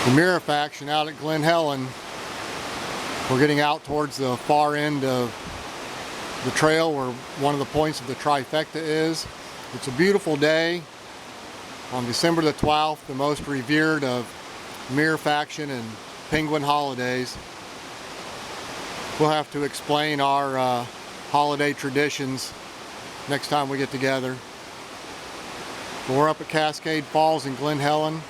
the mirror faction out at Glen Helen. We're getting out towards the far end of the trail where one of the points of the trifecta is. It's a beautiful day on December the 12th, the most revered of mirror faction and penguin holidays. We'll have to explain our holiday traditions next time we get together. But we're up at Cascade Falls in Glen Helen.